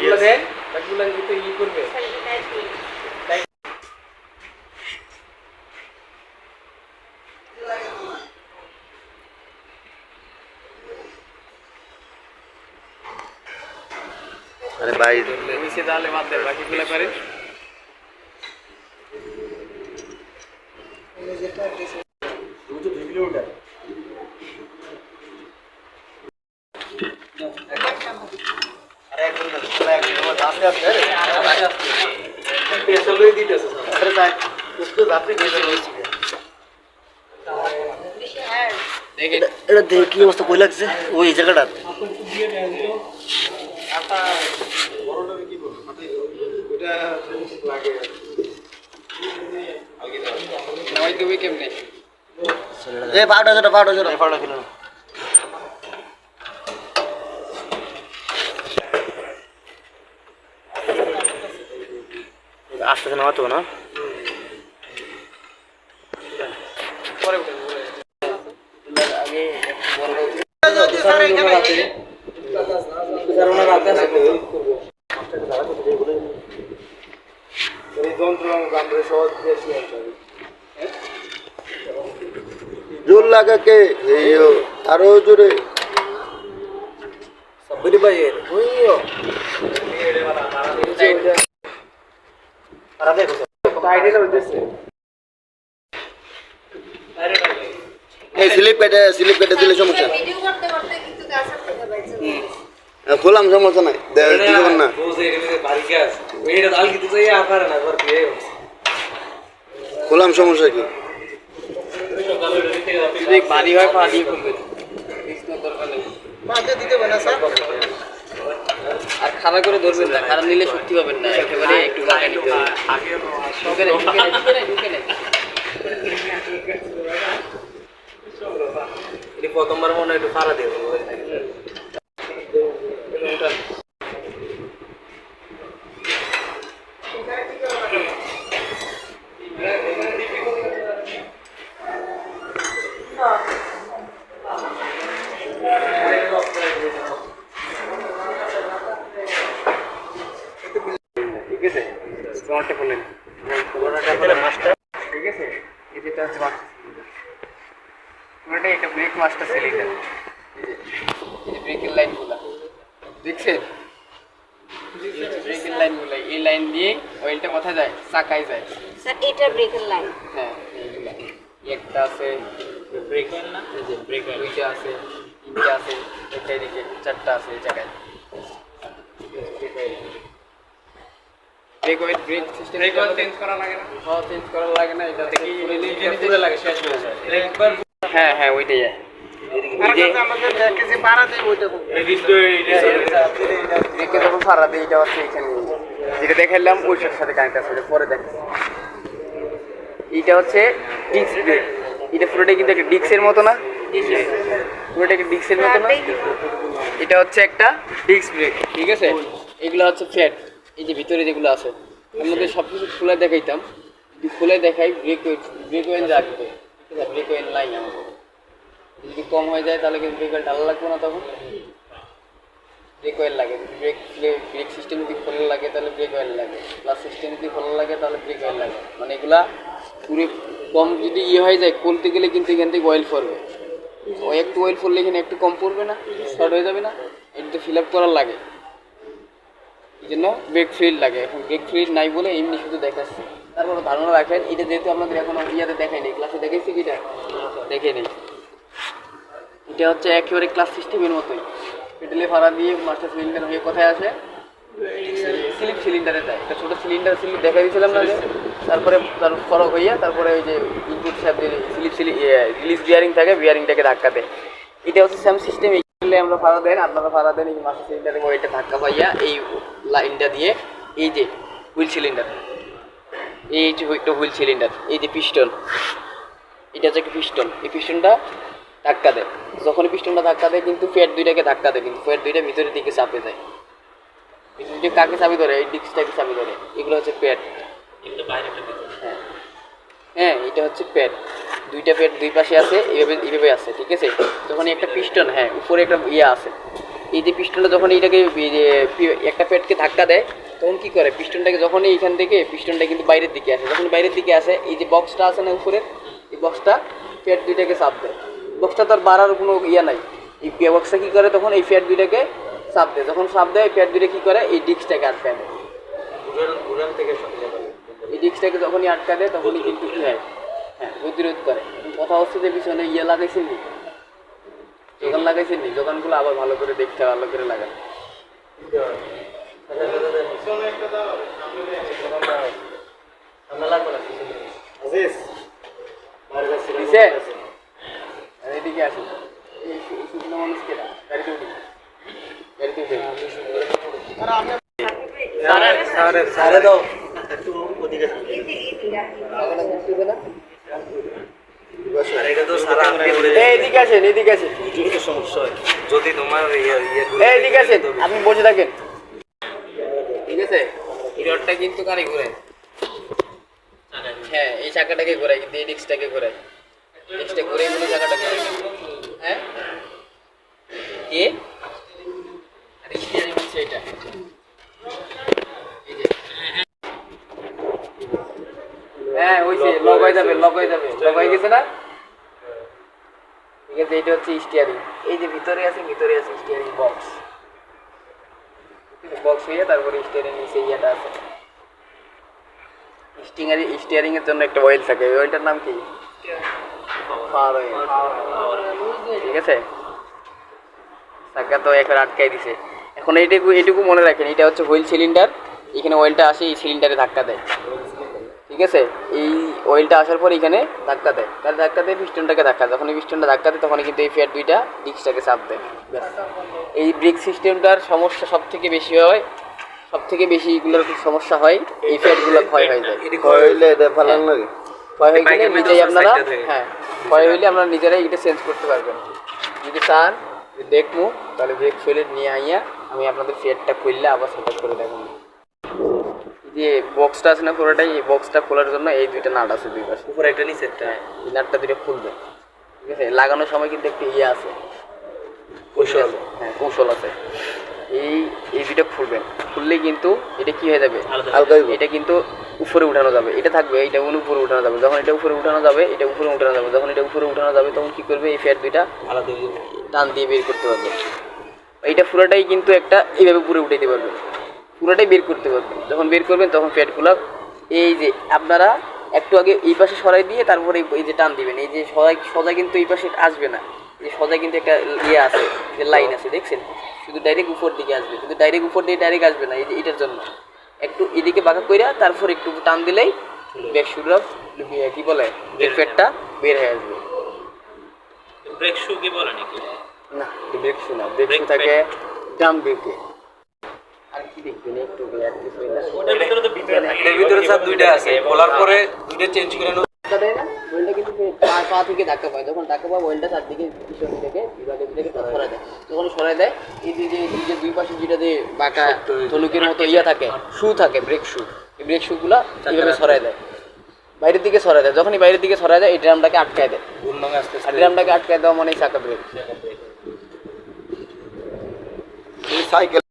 ব্যাগগুলো দেন, ব্যাগগুলো কিন্তু ই করবে। আরে ভাই নিচে তাহলে বাদ দেন, বাকিগুলো করেন। এটা দেখে কি অবস্থা কই লাগছে ওই জায়গাটা এ পাউডার জোড়া পাউডার কিলো আস্তে আস্তে নামাতো না জোর লাগা কে আরো জোরে সবরি ভাই স্লিপ কেটে দিলে সমস্যা খোলাম সমস্যা নাই না খোলাম সমস্যা কি ভারী হয় পা দিয়ে খুলবে আর খাড়া করে ধরবেন না, খাড়া নিলে শক্তি পাবেন না, একেবারে একটু লাগা নিতে হবে। প্রথমবার মনে হয় একটু ফাড়া দিয়ে দেখছেন, ব্রেকের লাইনগুলো এই লাইন দিয়ে অয়েলটা কোথায় যায়, চাকায় যায়। স্যার এটা ব্রেকের লাইন। হ্যাঁ এইগুলা একটা আছে ব্রেকার না, এই যে ব্রেকার দুইটা আছে, তিনটা আছে, একটা এদিকে চারটা আছে এই জায়গায়। Break oil brake system change করা লাগে না, হ্যাঁ চেঞ্জ করা লাগে না, এটা থেকে পুরো লাগে শেষ হয়ে যায় একবার। হ্যাঁ হ্যাঁ ওইটাই যখন ফাড়া দিই এটা হচ্ছে এইখানে যেটা দেখাইলাম ওইটার সাথে কানেক্ট আছে, পরে দেখ। এইটা হচ্ছে ডিস্ক ব্রেক, এটা পুরোটাই কিন্তু একটা ডিস্কের মতো না, পুরোটা একটা ডিস্কের মতো না, এটা হচ্ছে একটা ডিস্ক ব্রেক, ঠিক আছে। এগুলো হচ্ছে ফ্যাট, এই যে ভিতরে যেগুলো আছে এর মধ্যে সব কিছু খুলে দেখাইতাম, যদি খুলে দেখাই ব্রেক অয়েল রাখবে, ব্রেক অয়েল নাই আমাদের। যদি কম হয়ে যায় তাহলে কিন্তু ব্রেক অয়েল ঢালা লাগবে না, তখন ব্রেক অয়েল লাগে। ব্রেক সিস্টেম যদি খোলা লাগে তাহলে ব্রেক অয়েল লাগে, প্লাস সিস্টেম যদি খোলা লাগে তাহলে ব্রেক অয়েল লাগে। মানে এগুলা পুরো কম যদি হয়ে যায় খুলতে গেলে কিন্তু এখান থেকে অয়েল পড়বে, ওই একটু অয়েল পড়লে এখানে একটু কম পড়বে না, শর্ট হয়ে যাবে না, এটা ফিল আপ করার লাগে, এই জন্য ব্রেক ফ্লুইড লাগে। এখন ব্রেক ফ্লুইড নাই বলে এমনি শুধু দেখাচ্ছি। তারপর ধারণা রাখেন এটা যেহেতু আমাদের এখন ইয়াতে দেখায়নি, ক্লাসে দেখেছি কি এটা দেখে নেই, এটা হচ্ছে একেবারে ক্লাস সিস্টেমের মতোই, পেটেলে ফাড়া দিয়ে মাস্টার সিলিন্ডার হয়ে কোথায় আসে, স্লিপ সিলিন্ডারে যায়। একটা ছোটো সিলিন্ডার দেখা দিয়েছিলাম না, যে তারপরে তার ফরক হইয়া তারপরে ওই যে ইনপুট স্যাপ রিলিজ বিয়ারিং থাকে, বিয়ারিংটাকে ধাক্কা দেয়। এটা হচ্ছে সেম সিস্টেম। এইগুলো আমরা ফাড়া দেন, আপনারা ফাড়া দেন, এই মাস্টার সিলিন্ডারে ওইটা ধাক্কা পাইয়া এই লাইনটা দিয়ে এই যে হুইল সিলিন্ডার, এই যে হুইল সিলিন্ডার, এই যে পিস্টন, এটা হচ্ছে একটা পিস্টন, এই পিস্টনটা ধাক্কা দেয়। যখন পিস্টনটা ধাক্কা দেয় কিন্তু ফ্যাট দুইটাকে ধাক্কা দেয়, কিন্তু ফ্যাট দুইটা ভিতরের দিকে চাপে যায়। ভিতরে কাকে চাপি ধরে, এই ডিস্কটাকে চাপি ধরে, এগুলো হচ্ছে প্যাড। হ্যাঁ হ্যাঁ এটা হচ্ছে প্যাড, দুইটা প্যাড দুই পাশে আছে, এইভাবে আছে, ঠিক আছে। যখন একটা পিস্টন, হ্যাঁ উপরে একটা আছে, এই যে পিস্টনটা যখন এইটাকে এই যে একটা প্যাডকে ধাক্কা দেয় তখন কি করে পিস্টনটাকে যখনই এইখান থেকে পিস্টনটা কিন্তু বাইরের দিকে আসে, যখন বাইরের দিকে আসে এই যে বক্সটা আছে না উপরে, এই বক্সটা প্যাড দুইটাকে চাপ দেয়। বক্সটা তার বাড়ার কোনো ইয়া নাই, এই বক্সটা কী করে তখন এই প্যাড দুইটাকে চাপ দেয়, যখন চাপ দেয় এই প্যাড দুইটা কী করে এই ডিস্কটাকে আটকায় দেয়। এই ডিস্কটাকে যখনই আটকা দেয় তখনই কিন্তু কী হয়, হ্যাঁ প্রতিরোধ করে। কথা হচ্ছে যে পিছনে ইয়ে লাগাইছেন নি, দোকান লাগাইছেন নি, দোকানগুলো আবার ভালো করে দেখতে ভালো করে লাগান। এদিকে আসুন, এই শুকনো মানুষকে গাড়িতে উঠি, গাড়িতে উঠে সারে দাও একটু ওদিকে এদিকে আসেন, এদিকে আসেন, সমস্যা হয় যদি তোমার এদিকে আসেন, আপনি বসে থাকেন, ঠিক আছে। এই রডটা কিন্তু গাড়ি ঘোরায়, হ্যাঁ এই চাকাটাকে ঘোরায়, কিন্তু এই ডিস্কটাকে ঘোরায়, ডিস্কটা ঘুরে বলে চাকাটা ঘোরায়, হ্যাঁ কি আর স্টিয়ারিং হচ্ছে এটা, এই যে হ্যাঁ ওইছে লক হয়ে যাবে, লক হয়ে যাবে, লক হয়ে গেছে না, ঠিক আছে। এটা হচ্ছে স্টিয়ারিং, এই যে ভিতরে আছে স্টিয়ারিং বক্স, বক্স হয়ে তারপরে স্টিয়ারিং নিচে ইয়েটা আছে। স্টিয়ারিং এর জন্য একটা অয়েল থাকে, ওই অয়েলটার নাম কি? পাওয়ার অয়েল, ঠিক আছে। চাকা তো একবার আটকাই দিছে। এখন এইটুকু মনে রাখেন, এটা হচ্ছে হুইল সিলিন্ডার, এখানে অয়েলটা আসে এই সিলিন্ডারে ধাক্কা দেয়, ঠিক আছে। এই অয়েলটা আসার পর এখানে ধাক্কা দেয়, তাহলে ধাক্কা দেয় পিস্টনটাকে ধাক্কা, যখন এই পিস্টনটা ধাক্কা দেয় তখন কিন্তু এই ফেয়ার দুইটা ডিস্কটাকে চাপ দেয়। এই ব্রেক সিস্টেমটার সমস্যা সব থেকে বেশি হয়, সব থেকে বেশি এগুলোর সমস্যা হয় এই ফ্যাটগুলো ক্ষয় হয়ে যায়, ক্ষয় হয়ে গেলে নিজেই আপনারা, হ্যাঁ ক্ষয় হইলে আপনারা নিজেরাই এটা চেঞ্জ করতে পারবেন। যদি চান দেখবো তাহলে ব্রেক ফেলেট নিয়ে আইয়া আমি আপনাদের ফ্যাটটা খুললে আবার সেট করে দেখুন। যে বক্সটা আছে না পুরোটাই, এই বক্সটা খোলার জন্য এই দুইটা নাট আছে দুই পাশে, উপরে একটা নিচে একটা, এই নাটটা দুইটা খুলবে, ঠিক আছে। লাগানোর সময় কিন্তু একটু ইয়ে আছে, কৌশল, হ্যাঁ কৌশল আছে। এই দুইটা খুলবেন, খুললেই কিন্তু এটা কি হয়ে যাবে, এটা কিন্তু উপরে উঠানো যাবে, এটা থাকবে, এটা উপরে উঠানো যাবে, যখন এটা উপরে উঠানো যাবে এটা উপরে উঠানো যাবে, যখন এটা উপরে উঠানো যাবে তখন কি করবে এই ফ্যাট দুইটা আলাদা টান দিয়ে বের করতে পারবে। এইটা পুরোটাই কিন্তু একটা এইভাবে উপরে উঠাইতে পারবে, পুরোটাই বের করতে পারবেন। যখন বের করবেন তখন ফ্যাটগুলো এই যে আপনারা একটু আগে এই পাশে সরাই দিয়ে তারপরে এই যে টান দিবেন, এই যে সোজা কিন্তু এই পাশে আসবে না, এই সোজা কিন্তু একটা ইয়ে আছে, লাইন আছে দেখছেন, শুধু ডাইরেক্ট উপর দিকে আসবে, কিন্তু ডাইরেক্ট উপর দিয়ে ডাইরেক্ট আসবে না, এই যে এটার জন্য একটু এদিকে বাঁকা কইরা তারপর একটু টান দিলেই ব্রেক শুটা কি বলে ব্রেক প্যাডটা বের হয়ে আসবে। ব্রেক শু কি বলে নাকি? না ব্রেক শু না, ব্রেক শু থাকে ড্রাম ব্রেকে। আর কি দেখবেন একটু ওটার ভিতরে তো ভিতরে থাকে, এর ভিতরে সব দুইটা আছে, খোলার পরে দুইটা চেঞ্জ করে ধাক্কা দেয় না, ওয়েলটা কিন্তু পা থেকে ধাক্কা পায়, যখন ধাক্কা পায় ওয়েলটা চারদিকে পিছন থেকে বিভাগের দিকে সরাই দেয়, যখন সরাই দেয় এই যে দুই পাশে যেটা যে বাঁকা ধনুকের মতো ইয়া থাকে শু থাকে, ব্রেক শু, এই ব্রেক শুগুলা এইভাবে সরাই দেয়, বাইরের দিকে সরাই দেয়, যখনই বাইরের দিকে সরাই দেয় এই ড্রামটাকে আটকায় দেয়, আর ড্রামটাকে আটকায় দেওয়া মানে চাকা ব্রেক। সাইকেল